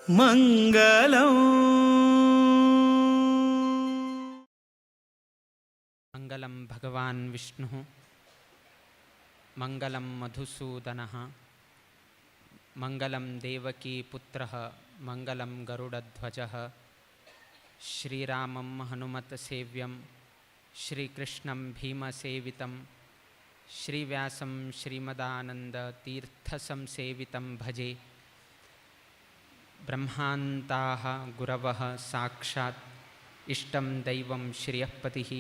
मंगलम मंगलम भगवान विष्णु मंगलम मधुसूदनः मंगलम देवकी पुत्रः मंगलम गरुडध्वजः श्रीरामं हनुमत्सेव्यं श्रीकृष्णं भीमसेवितं श्रीव्यासं श्रीमदानन्दतीर्थसंसेवितं भजे। ब्रह्मान्ताः गुरवः साक्षात् इष्टं दैवं श्रियःपतिः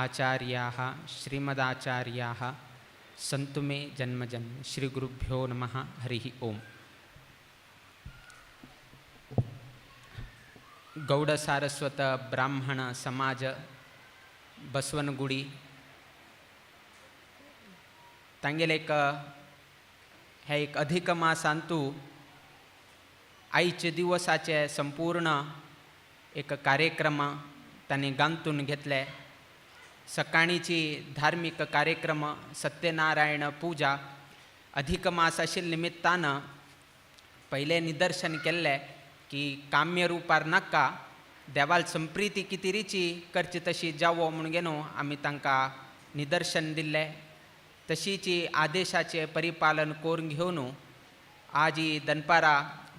आचार्याः श्रीमदाचार्याः सन्तु मे जन्मजन्। श्रीगुरुभ्यो नमः। हरिः ओम्। गौड सारस्वत ब्राह्मण समाज बसवनगुडी तांगेले हे एक अधिक मासांतू आईचे दिवसाचे संपूर्ण एक कार्यक्रम त्यांनी गांतून घेतले। सकाळीची धार्मिक कार्यक्रम सत्यनारायण पूजा अधिक मास आशिल्ल्या निमित्तानं पहिले निदर्शन केल्ले की काम्य रूपार नाका देवाल संप्रीती कितेरीची करची तशी जावो म्हणून घेनो आमी तांकां निदर्शन दिल्ले। तशीची आदेशाचे परिपालन करून घेवन आज ही दनपारा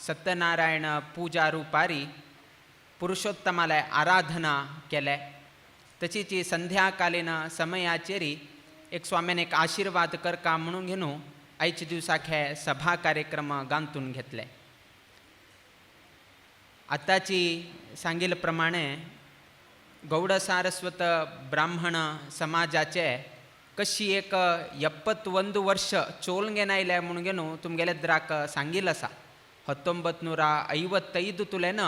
सत्यनारायण पूजा रूपारी पुरुषोत्तमालय आराधना केले। तशीची संध्याकालीन समयाचेरी एक स्वाम्यान एक आशीर्वाद करका म्हणून घेवन आयच्या दिवसाक हे सभा कार्यक्रम गांतून घेतले। आताची सांगिल्ले प्रमाणे गौड सारस्वत ब्राह्मण समाजाचे कशी एक 71 वर्ष चोलंगेन आयले म्हणून घेवन तुमगेले द्राक सांगिल्लें आसा। 1955 तुलेन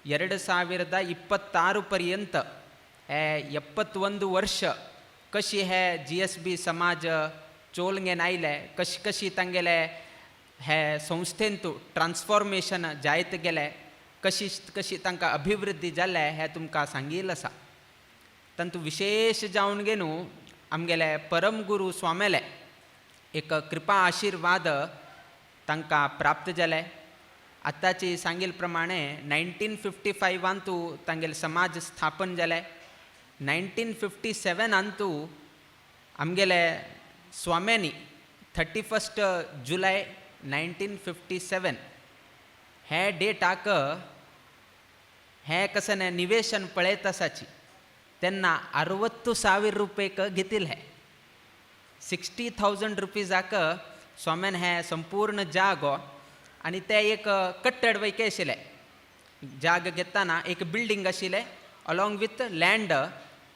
2026 पर्यंत हे 71 वर्ष कशी हे GSB समाज चोलंगेन आयले, कशी कशी तांगेले हे संस्थेंतू ट्रान्सफॉर्मेशन जायत गेले, कशी कशी तांकां अभिवृद्धी जाले हे तुमकां सांगिल्लें आसा। तातूंत विशेष जावन घेवन आमगेले परमगुरू स्वामेले एक कृपा आशीर्वाद तांकां प्राप्त जाले। आताची सांगिल्ले प्रमाणे 1955 तांगेले समाज स्थापन जाले। 1957 आमगेले स्वाम्यांनी 31 जुलय 1957 हे डेटाक हे कसन निवेशन पळयत आसाची तेन्ना 60,000 रुपयेक घेतिल्ले। 60,000 रुपीजाक स्वाम्यान हे संपूर्ण जागो आनी ते एक कट्टड वैके आशिल्ले जाग घेताना एक बिल्डींग आशिल्ले अलॉंग विथ लँड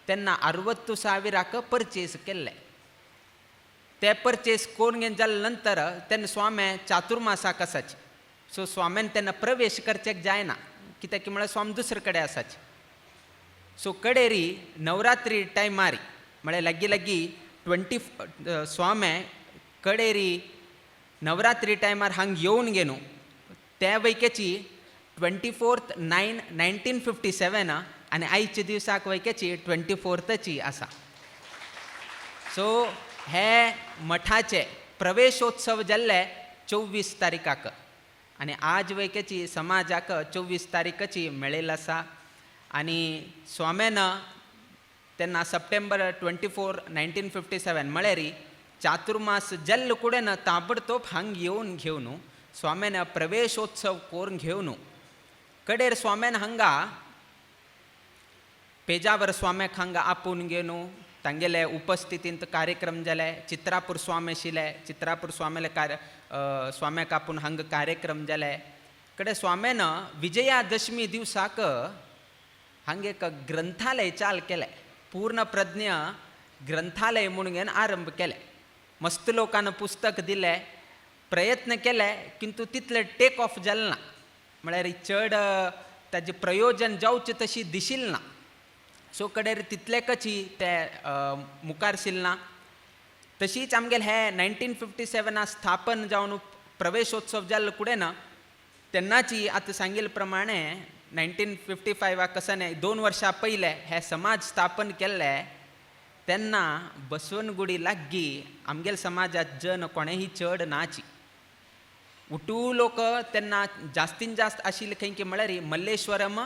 तेन्ना 60,000 परचेस केल्ले। ते परचेस करून घेवन जाले नंतर तेन्ना स्वामी चातुर्मासाक आसाची। सो स्वाम्यान तेन्ना प्रवेश करचेक जायना कित्याक म्हळ्यार स्वामी दुसरे कडेन आसाची। सो कडेरी नवरात्री टायमार म्हळ्यार लागीं लागीं 20 स्वामी कडेरी नवरात्री टायमार हांगा येवन घेवन त्या वैकेची 24/9/1957 आनी आयच्या दिवसाक वैकेची 24ची आसा। सो हे मठाचे प्रवेशोत्सव जाल्ले 24 तारीखाक आनी आज वैकेची समाजाक 24 तारीखाची मेळिल्ली आसा। आनी स्वाम्यान तेन्ना सप्टेंबर 24, 1957 म्हळ्यार चातुर्मास जल्ल कुडेन ताबडतोब हांगा येवन घेवन स्वाम्यान प्रवेशोत्सव करून घेवन कडेर स्वाम्यान हांगा पेजावर स्वाम्याक हांगा आपोवन घेवन तांगेले उपस्थितींत कार्यक्रम जाले। चित्रापूर स्वामी आशिल्ले, चित्रापूर स्वाम्याक आपोवन हांगा कार्यक्रम जाले। कडेन स्वाम्यान विजयादशमी दिवसाक हांगा एक ग्रंथालय चाल केले, पूर्ण प्रज्ञ ग्रंथालय म्हणून घेवन आरंभ केले। मस्त लोकांना पुस्तक दिले, प्रयत्न केले किंतु तितले टेक ऑफ जालें ना, म्हळ्यार चड ताजें प्रयोजन जावचें तशी दिशिल्ली ना। सो कडेर तितले कशी ते मुखार शिरना। तशीच आमगेले हे 1957 स्थापन जावन प्रवेशोत्सव जाल्ले कुडेन तेन्नाची आतां सांगिल्ले प्रमाणे 1955 कसन 2 वर्सां पयले हे समाज स्थापन केल्ले तेन्ना बसवनगुडी लागीं आमगेले समाजात जन कोणेही चड नाची। उटू लोक त्यांना जास्तीत जास्त आशिल्ले खंय की म्हळ्यार मल्लेश्वरम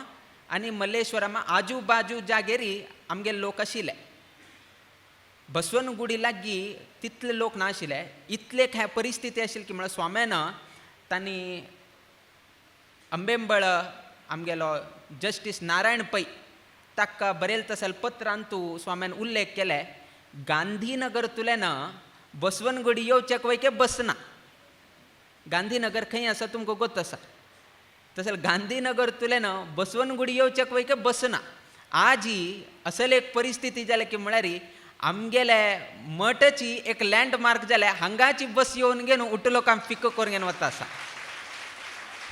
आनी मल्लेश्वरमा आजू बाजू जागेरी आमगे लोक आशिल्ले. बसवनगुडी लागीं तितले लोक नाशिल्ले. इतले ह्या परिस्थिती आशिल्ली की म्हळ्यार स्वाम्यान तांणी अंबेंबळ आमगेलो जस्टीस नारायण पै ताका बरयलें तसले पत्रांतू स्वाम्यान उल्लेख केले गांधीनगरतुल्यान बसवनगुडी येवचेक वयके बस ना. गांधीनगर खंय आसा तुमकां गोत आसा. तसले गांधीनगरतुल्यान बसवनगुडी येवचेक वयके बस ना. आज ही असल एक परिस्थिती जाल्या की म्हळ्यार आमगेले मठची एक लँडमार्क जाल्या हांगाची बस येवन घेवन उट्ट लोकांक पिक करून घेवन वता आसा.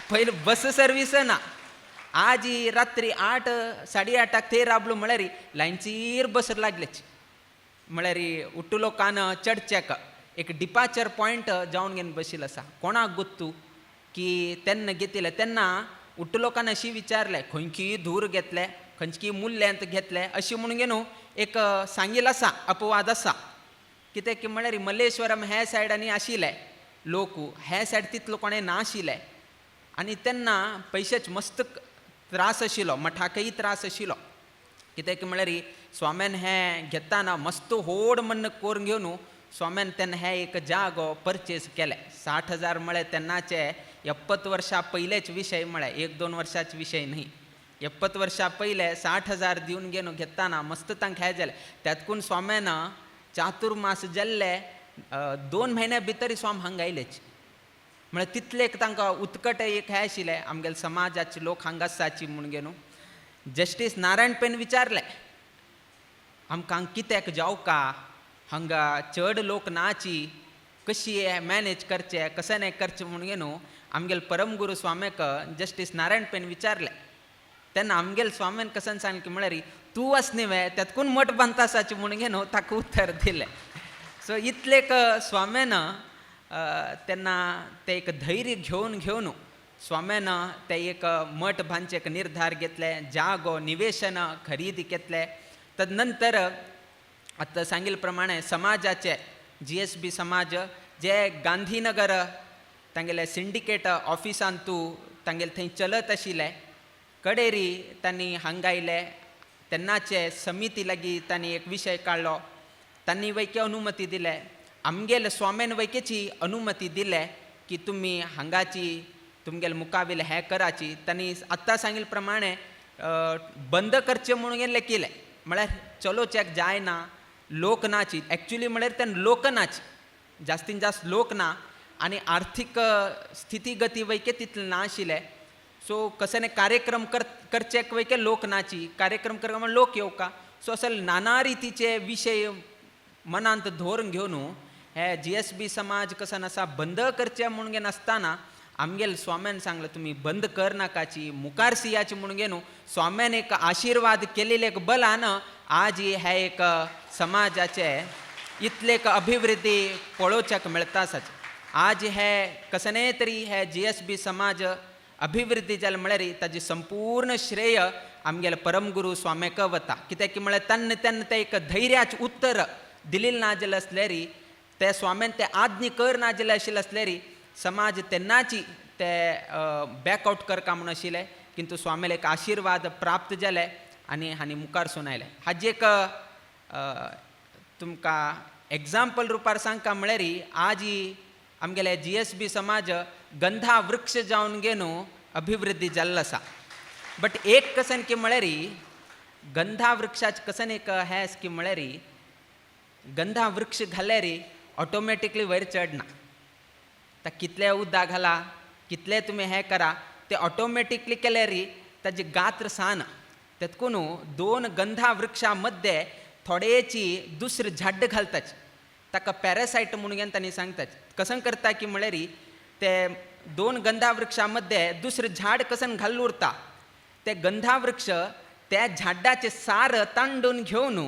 पयलीं बस सर्वीस ना. आज ही रात्री 8 8:30 थंय राबलो म्हळ्यार लायनचीर बस लागलेच. म्हळ्यार उट्ट लोकांन चडचेक एक डिपार्चर पॉयंट जावन घेवन बशिल्लो आसा. कोणाक गोत्तू की तेन्ना घेतिल्ले तेन्ना उट्ट लोकांन अशी विचारलें खंयची धूर घेतले खंयची मूल्यांत घेतले अशी म्हणून घेवन एक सांगिल्लो आसा अपवाद आसा. कित्याक की म्हळ्यार मल्लेश्वरम हे सायडांनी आशिल्ले लोक हे सायड तितलो कोणें नाशिल्ले आनी तेन्ना पयशेच मस्त त्रास आशिल्लो मठाकय त्रास आशिल्लो. कित्याक की म्हळ्यार स्वाम्यान हें घेताना मस्त व्हड मन्न करून घेवन स्वाम्यान तेन्ना हे एक जागो परचेज केले. 60,000 म्हळ्यार तेन्नाचे 70 वर्सां पयलेच विशय म्हळ्यार 1-2 वर्सांचे विशय न्ही. 70 वर्सां पयले 60,000 दिवन घेवन घेताना मस्त तांकां हें जालें. त्यातकून स्वाम्यान चातुर्मास जाल्ले 2 म्हयन्या भितर स्वाम हांगा आयलेच. म्हळ्यार तितले तांकां उत्कट एक हें आशिल्लें आमगेले समाजाचे लोक हांगा आसाची म्हूण घेवन जस्टीस नारायण पेन विचारले आमकां कित्याक जावका हांगा चड लोक नाची कशी मॅनेज करचे कशें नाही करचें म्हूण घेवन आमगेले परमगुरू स्वाम्याक जस्टीस नारायण पेन विचारले. तेन्ना आमगेले स्वाम्यान कसन सांगलें की म्हळ्यार तूं वच न्ही त्यातकून मठ बांदता आसाचें म्हूण घेवन ताका उत्तर दिलें. सो इतलेक स्वाम्यान तेन्ना ते एक धैर्य घेवन स्वाम्यान ते एक मठ बांदचे एक निर्धार घेतले. जागो निवेशन खरेदी केतले. तदनंतर आतां सांगिल्ले प्रमाणे समाजाचे GSB समाज जे गांधीनगर तांगेले सिंडिकेट ऑफिसांतू तांगेले थंय चलत आशिल्ले कडेरी तांणी हांगा आयले. तेन्नाचे समिती लागीं तांणी एक विशय काडलो. तांणी वयके अनुमती दिले. आमगेले स्वाम्यान वयकेची अनुमती दिले की तुमी हांगाची तुमगेले मुकाबले हें कराची. तांणी आत्तां सांगिल्ले प्रमाणे बंद करचें म्हणून गेले केले. म्हळ्यार चलोवचेक जायना लोक नाची. एक्चुली म्हळ्यार तेन्ना लोक नाची जास्तीत जास्त लोक ना आनी आर्थीक स्थिती गती वयके तितले नाशिल्ले. सो कशें कार्यक्रम करचेक वयके लोक नाची. कार्यक्रम करता म्हण लोक येवका. सो असल नाना रितीचे विशय मनांत धरून घेवन हे GSB समाज कसन आसा बंद करचे म्हणून घेवन आसतना आमगेले स्वाम्यान सांगलें तुमी बंद कर नाकाची मुखार सियाची म्हणून घेवन स्वाम्यान एक आशिर्वाद केलेले एक बलान आज हे एक समाजाचे इतले एक अभिवृद्धी पळोवचेक मेळटा आसाचे. आज हे कसने तरी हे GSB समाज अभिवृद्धी जाले म्हळ्यार ताजी संपूर्ण श्रेय आमगेले परमगुरू स्वाम्याक वता. कित्याक की म्हळ्यार तेन्ना ते एक धैर्याचें उत्तर दिलेलें ना जालें आसल्यार ते स्वाम्यान ते आज्ञ कर ना जालें आशिल्लें आसल्यार समाज तेन्नाची ते बॅकआउट करता म्हूण आशिल्ले. किंतु स्वाम्याक एक आशिर्वाद प्राप्त जाले आनी हांणी मुखार सून आयले. हाजी एक तुमकां एग्जाम्पल रुपार सांगता म्हळ्यार आज ही आमगेले GSB समाज गंधा वृक्ष जावन घेवन अभिवृद्धी जाल्लो आसा. बट एक कसन की म्हळ्यार गंधा वृक्षाचे कसन एक हें की म्हळ्यार गंधा वृक्ष घाल्यार ऑटोमॅटिकली वयर चडना. ताका कितले उदक घाला कितले तुमी हें करा ते ऑटोमॅटिकली केल्यार ताजी गात्र सान. तेतकून 2 गंधा वृक्षां मध्य थोडेची दुसरे झाड्ड घालताचे. ताका पॅरासायट म्हणून घेवन तांणी सांगतात. कसन करता की म्हळ्यार ते 2 गंधा वृक्षां मध्य दुसरें झाड कसन घालून उरता. ते गंधा वृक्ष त्या झाडाचे सार तांडून घेवन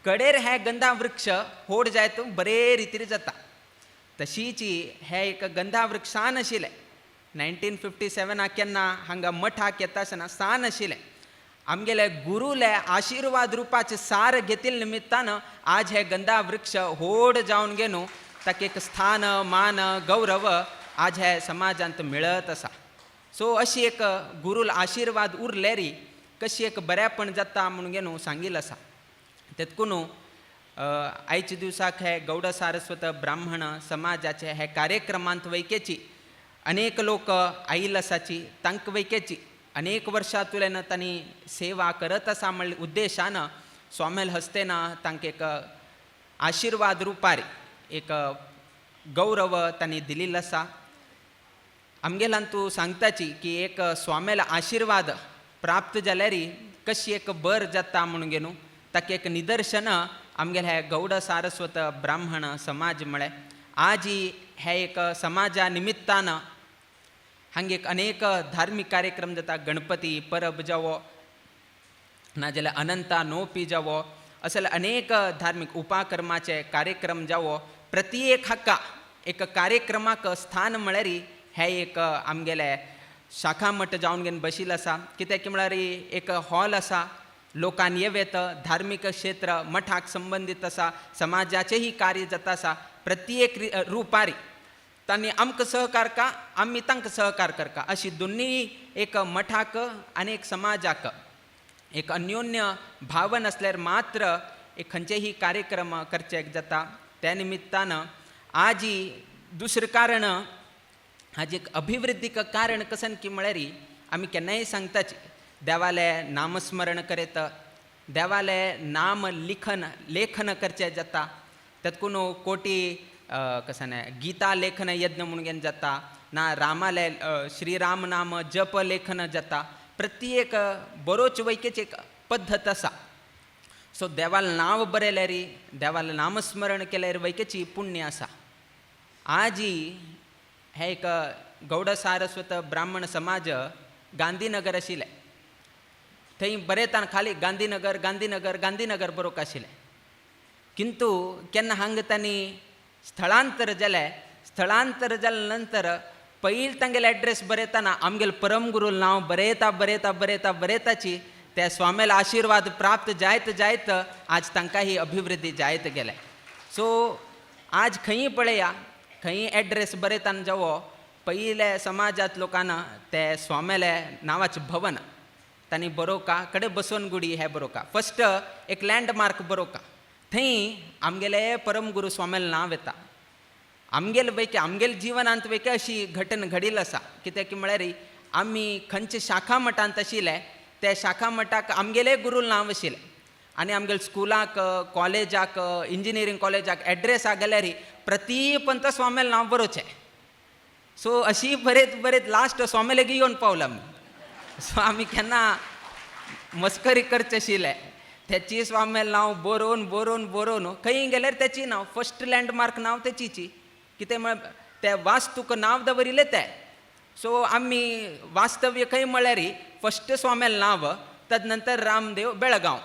कडेर हे गंधा वृक्ष होड जाय तो बरे रितीन जाता. तशीच हे एक गंधा वृक्ष सान आशिल्लें. 1957 केन्ना हांगा मठाक येता आसतना सान आशिल्लें. आमगेले गुरुले आशिर्वाद रुपाचे सार घेतिल्ले निमित्तान आज हे गंधा वृक्ष होड जावन घेवन ताका एक स्थान मान गौरव आज ह्या समाजांत मिळत असा. सो अशी एक गुरुल आशीर्वाद उरले री कशी एक बऱ्यापण जाता म्हणून घेऊन सांगिल असा. तेतकून आयच्या दिवसाक हे गौड सारस्वत ब्राह्मण समाजाचे हे कार्यक्रमांत वैकेची अनेक लोक आईल असाची तांक वैकेची अनेक वर्षां तुलेन तांणी सेवा करत असा म्हणल्या उद्देशानं स्वामेल हस्तेना तांक एक आशीर्वाद रुपारी एक गौरव तांणी दिलेलो आसा. आमगेलान तूं सांगताची की एक स्वामेल आशीर्वाद प्राप्त जाल्यार कशी एक बर जाता म्हणून घेवन ताका एक निदर्शन आमगेले हे गौड सारस्वत ब्राह्मण समाज म्हळे. आज हे एक समाजा निमित्तान हांगा एक अनेक धार्मिक कार्यक्रम जाता. गणपती परब जावो नाजाल्यार अनंता नोवपी जावो असले अनेक धार्मिक उपाकर्माचे कार्यक्रम जावो. प्रत्येक हाका एक कार्यक्रमाक स्थान म्हळ्यार हे एक आमगेले शाखा मठ जावन घेवन बशिल्लो आसा. कित्याक म्हळ्यार एक हॉल आसा. लोकांनी येवेत धार्मिक क्षेत्र मठाक संबंधित आसा. समाजाचेही कार्य जाता आसा. प्रत्येक रुपारी तांणी आमकां सहकार का आमी तांकां सहकार करका अशी दोन्ही एक मठाक आनी एक समाजाक एक अन्योन्य भावन असल्यार मात्र एक खंयचेही कार्यक्रम करचेक जाता. त्या निमित्तान आज दुसरें कारण हाजी एक अभिवृद्धीक कारण कसन की म्हळ्यार आमी केन्नाय सांगताची देवाले नामस्मरण करीत देवाले नाम लेखन करचें जाता. तेतकून कोटी कसाने गीता लेखन यज्ञ म्हणून घेवन जाता ना रामाले श्रीराम नाम जप लेखन जाता. प्रत्येक बरोच वैकेची एक पद्दत आसा. सो देवालें नांव बरयल्यार देवालें नामस्मरण केल्यार वैकेची पुण्य आसा. आज हे एक गौड सारस्वत ब्राह्मण समाज गांधीनगर आशिल्ले. थंय बरयतना खाली गांधीनगर गांधीनगर गांधीनगर बरोवंक आशिल्लें. किंतु केन्ना हांगा तांणी स्थळांतर जालें. स्थळांतर जाले नंतर पयलीं तांगेले एड्रेस बरयतना आमगेले परमगुरूल नांव बरयता बरयता बरयता बरयताची त्या स्वामेल आशीर्वाद प्राप्त जायत जायत आज तांकां ही अभिवृद्धी जायत गेले. सो आज खंय पळया खंय एड्रेस बरयतना जावो पयले समाजांत लोकांना ते स्वामेले नांवाचें भवन तांणी बरोवका कडे बसवनगुडी हे बरोवका. फस्ट एक लँडमार्क बरोवका. थंय आमगेले परमगुरू स्वामेल नांव येता. आमगेले वैके आमगेले जिवनांत वैके अशी घटना घडिल्ली आसा. कित्याक म्हळ्यार आमी खंयचे शाखा मठांत आशिल्ले त्या शाखा मठाक आमगेले गुरूल नांव आशिल्लें आनी आमगेले स्कुलाक कॉलेजाक इंजिनियरींग कॉलेजाक एड्रेसाक गेल्यार प्रती पंत स्वामेल नांव बरोवचें. सो अशी बरयत बरयत लास्ट स्वामेल लेगीत येवन पावला आमी. सो आमी केन्ना मस्करी करचे आशिल्ले त्याची स्वामेल नांव बरोवन बरोवन बरोवन खंय गेल्यार तेची नांव फस्ट लँडमार्क नांव तेचीची. कितें म्हळ्यार ते वास्तूक नांव दवरिल्लें तें. सो आमी वास्तव्य खंय म्हळ्यार फस्ट स्वामेल नांव तदनंतर रामदेव बेळगांव.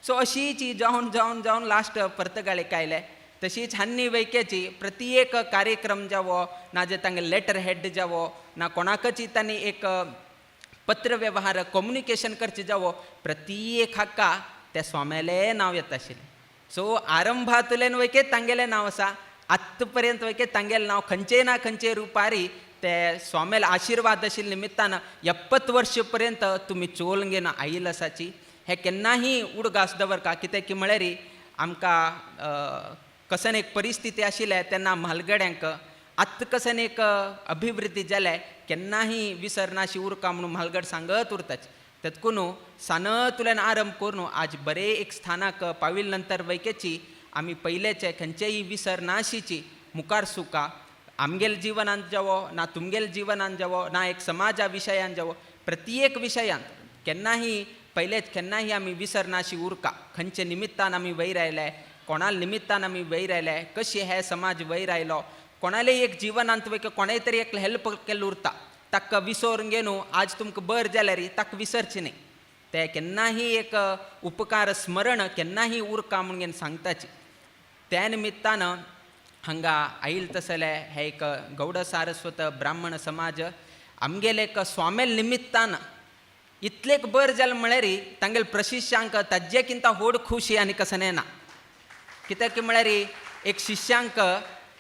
सो अशीच जावन जावन जावन लास्ट पर्तगाळीक आयले. तशीच हान्नी वैकेची प्रत्येक कार्यक्रम जावो ना जे तांगे लेटर हेड जावो ना कोणाकची तांणी एक पत्र व्यवहार कम्युनिकेशन करचें जावो प्रत्येक हाका त्या स्वामेले नांव येता आशिल्लें. सो आरंभातल्यान वैके तांगेलें नांव आसा. आत्त पर्यंत वैके तांगेलें नांव खंयचे ना खंयचे रुपारी ते स्वामेल आशीर्वाद आशिल्ले निमित्तान 70 वर्ष पर्यंत तुमी चोल घेवन आयिल्ले आसाची. हे केन्नाही उडगास दवरका. कित्याक म्हळ्यार आमकां कसन एक परिस्थिती आशिल्ले तेन्ना म्हालगड्यांक आत्त कसन एक अभिवृद्धी जाले केन्नाही विसरनाशी उरका म्हणून म्हालगड सांगत उरताचे. तेतकून सानतुल्यान आरंभ करून आज बरे एक स्थानाक पाविल नंतर वैकेची आमी पयलेचे खंयचेय विसर नाशीची मुखार सुका आमगेल जिवनांत जावो ना तुमगेल जिवनांत जावो ना एक समाजा विशयान जावो प्रत्येक विशयांत केन्नाही पयलेच केन्नाही आमी विसर नाशी उरका. खंयचे निमित्तान आमी वयर आयले कोणाल निमित्तान आमी वयर आयले कशे हे समाज वयर आयलो कोणालेय एक जिवनांत वैके कोणाय तरी एक हेल्प केल्लो उरता ताका विसरून घेवन आज तुमकां बर जाल्यार ताका विसरचें न्ही. ते केन्नाही एक उपकार स्मरण केन्नाही उरका म्हणून घेवन सांगताची. त्या निमित्तान हांगा आयिल्ले तसले हे एक गौड सारस्वत ब्राह्मण समाज आमगेले एक स्वामेल निमित्तान इतलेक बर जालें म्हळ्यार तांगेले प्रशिश्यांक ताजेकिंता व्हड खुशी आनी कसने ना. कित्याक म्हळ्यार एक शिश्यांक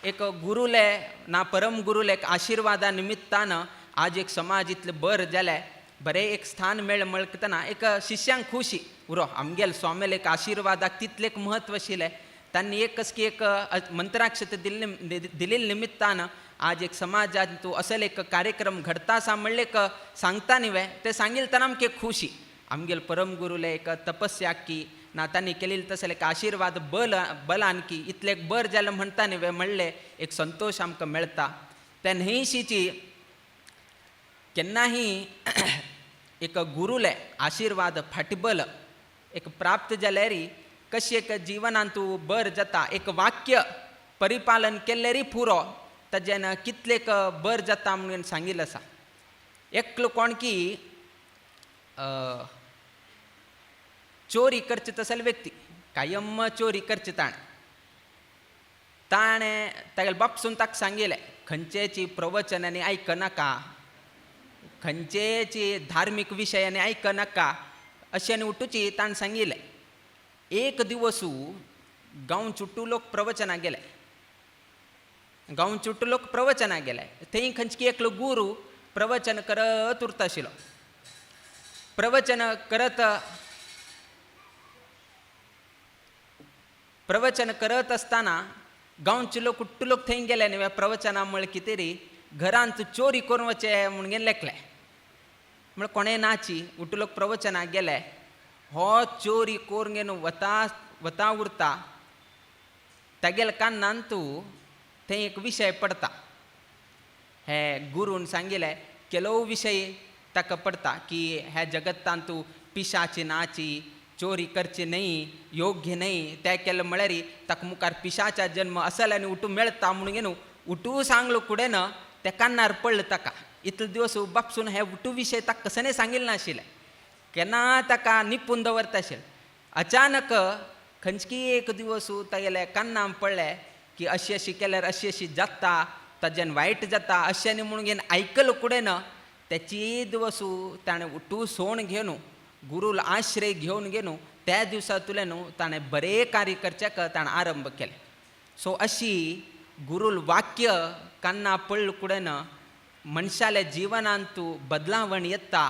एक गुरुले ना परम गुरुले एक आशिर्वादा निमित्तानं आज एक समाज इतलें बरें जालें, बरें एक स्थान मेळ्ळें म्हणटना एक शिष्यांक खुशी उरो आमगेल स्वामेल एक आशिर्वादाक तितलें एक म्हत्व आशिल्लें. त्यांनी एक कस की एक मंत्राक्षत दिलेल्या निमित्तानं आज एक समाजात तू असल एक कार्यक्रम घडता असा म्हणले एक सांगता निवे ते सांगील तर आमके खुशी आमगेल परम गुरुले एक तपस्या की ना त्यांनी केलेली तसं एक आशीर्वाद बल आणखी इतले एक बर जालें म्हणटा निवे म्हणले एक संतोष आमकां मेळटा. त्या न्हयशीची केन्नाही एक गुरुले आशीर्वाद फाटीबल एक प्राप्त जाल्यारी कशी एक जिवनांत तूं बर जाता एक वाक्य परिपालन केल्लेरी पुरो ताजेन कितलेक बर जाता म्हणून सांगिल्लें आसा. एकलो कोण की चोरी करचे तसले व्यक्ती कायम चोरी करचे ताणें तागेले बापसून ताका सांगिल्लें खंयचेची प्रवचनांनी आयकनाका, खंयचेची धार्मीक विशयांनी आयकनाका अशें आनी उठूची ताणें सांगिल्लें. एक दिवसू गांव चुट्टू लोक प्रवचनाक गेले, गांव चुट्टू लोक प्रवचनाक गेले. थंय खंयची एकलो गुरू प्रवचन करत उरता आशिल्लो. प्रवचन करत आसतना गांवचे लोक उट्टू लोक थंय गेले न्ही प्रवचना म्हळ्यार कितें तरी घरांत चोरी करून वचे म्हणून लेखले. म्हळ्यार कोणें नाची उट्टू लोक प्रवचनाक गेले. हो चोरी करून घेवन वता उरता तागेले कान्नान तूं थंय एक विशय पडता. हे गुरून सांगिल्लें केलो विशय ताका पडटा की ह्या जगतांत तूं पिशाची नाची चोरी करची न्हय योग्य न्हय तें केलें म्हळ्यार ताका मुखार पिशाचा जन्म असल आनी उठू मेळटा म्हणून घेवन उठू सांगलो कुडेन त्या कान्नार पडलें ताका. इतले दिवस बापसून हे उठू विशय ताका कसलें सांगिल्लें नाशिल्लें, केन्ना ताका निपून दवरता आशिल्लें. अचानक खंयची एक दिवस तागेले कान्नान पडलें की अशी केल्यार अशी जाता ताजेन वायट जाता अशें न्ही म्हणून घेवन आयकलो कुडेन त्याची दिवस ताणें उठू सोण घेवन गुरूल आश्रय घेवन घेवन त्या दिवसांतल्यान ताणें बरें कार्य करच्याक ताणें आरंभ केलें. सो अशी गुरूल वाक्य कान्ना पडले कुडेन मनशाल्या जिवनांत तूं बदलावण येता.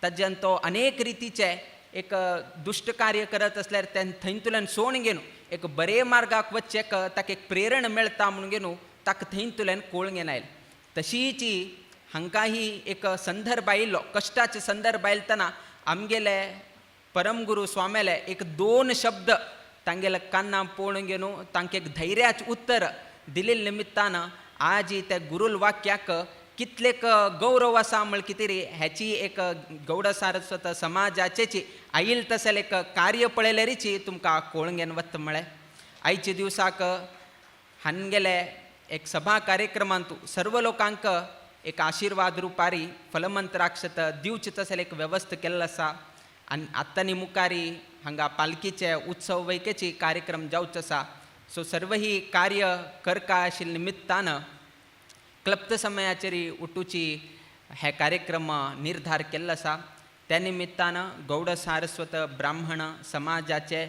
ताजेन तो अनेक रितीचे एक दुश्ट कार्य करत असल्यार थंयतल्यान सोण घेवन एक बरे मार्गाक वचचेक ताका एक प्रेरण मेळटा म्हणून घेवन ताका थंयतल्यान कोळ घेवन आयलें. तशीची हांकांही एक संदर्भ आयिल्लो कश्टाचे संदर्भ आयलतना आमगेले परमगुरू स्वामेले एक 2 शब्द तांगेले कान्ना पळोवन घेवन तांकां एक धैर्याचें उत्तर दिलेल्या निमित्तानं आज त्या गुरूल वाक्याक कितलेक गौरव आसा म्हळ्यार कितें रे हेची एक गौड सारस्वत समाजाचेची आयिल्ल तसले एक कार्य पळयल्यारीची तुमकां कोळून घेवन वता म्हळें. आयच्या दिवसाक हांगेले एक सभा कार्यक्रमांत सर्व लोकांक एक आशीर्वाद रुपारी फलमंत्राक्षत दिवचे तसले एक वेवस्था केल्लो आसा. आनी आत्तानी मुखारी हांगा पालखीचे उत्सव वैकेची कार्यक्रम जावचो आसा. सो सर्व ही कार्य करका आशिल्ल्या निमित्तानं क्लप्त समयाचेर उठूची हे कार्यक्रम निर्धार केल्लो आसा. त्या निमित्तानं गौड सारस्वत ब्राह्मण समाजाचे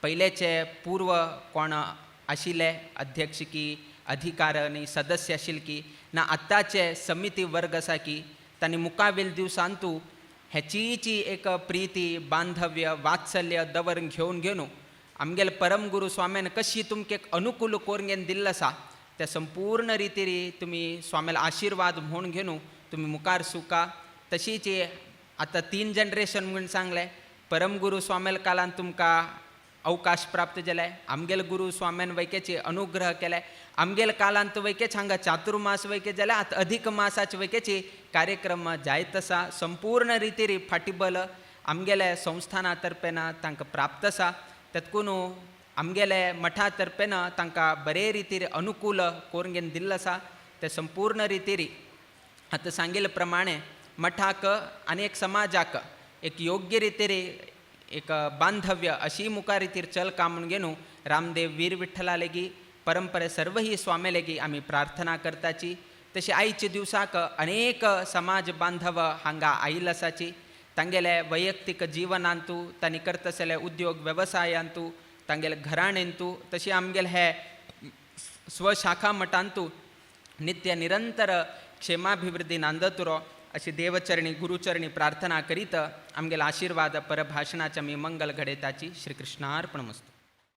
पयलेचे पूर्व कोण आशिल्ले अध्यक्ष की अधिकारी सदस्य आशिल्ले की ना आत्ताचे समिती वर्ग आसा की तांणी मुखावेल दिवसांतू हेचीची एक प्रिती बांधव्य वात्सल्य दवरून घेवन आमगेले परमगुरू स्वाम्यान कशी तुमकां एक अनुकूल करून घेवन दिल्लो आसा त्या संपूर्ण रितीरी तुमी स्वामेला आशीर्वाद म्हणून घेवन तुमी मुखार सुका. तशीच आतां 3 जनरेशन म्हणून सांगलें परमगुरू स्वामेल काळान तुमकां अवकाश प्राप्त जाले. आमगेले गुरू स्वाम्यान वैकेचे अनुग्रह केले. आमगेले काळांत वैकेच हांगा चातुर्मास वैके जाले. आतां अधिक मासाचे वैकेचे कार्यक्रम जायत आसा. संपूर्ण रितीरी फाटीबल आमगेले संस्थाना तर्फेन तांकां प्राप्त आसा. तातूंत आमगेले मठा तर्फेन तांकां बरे रितीर अनुकूल करून घेवन दिल्लो आसा. ते संपूर्ण रितीरी आतां सांगिल्ले प्रमाणे मठाक आनी एक समाजाक एक योग्य रितीर एक बांधव्य अशी मुखार रितीर चलका म्हणून घेवन रामदेव वीर विठ्ठला लेगी परंपरे सर्व ही स्वामे लेगी आमी प्रार्थना करताची. तशी आयच्या दिवसाक अनेक समाज बांधव हांगा आयिल्ले आसाची. तांगेले वैयक्तीक जिवनांतू तांणी करता आसले उद्योग वेवसायांतू तांगेले घराण्यांतू तशी आमगेले हे स्वशाखा मठांतू नित्य निरंतर क्षेमाभिवृद्धी नांदतुरो अशी देवचरणी गुरुचरणी प्रार्थना करीत आमगेला आशीर्वाद परभाषणाच्या मी मंगल घडे ताची श्रीकृष्णार्पणमस्तु.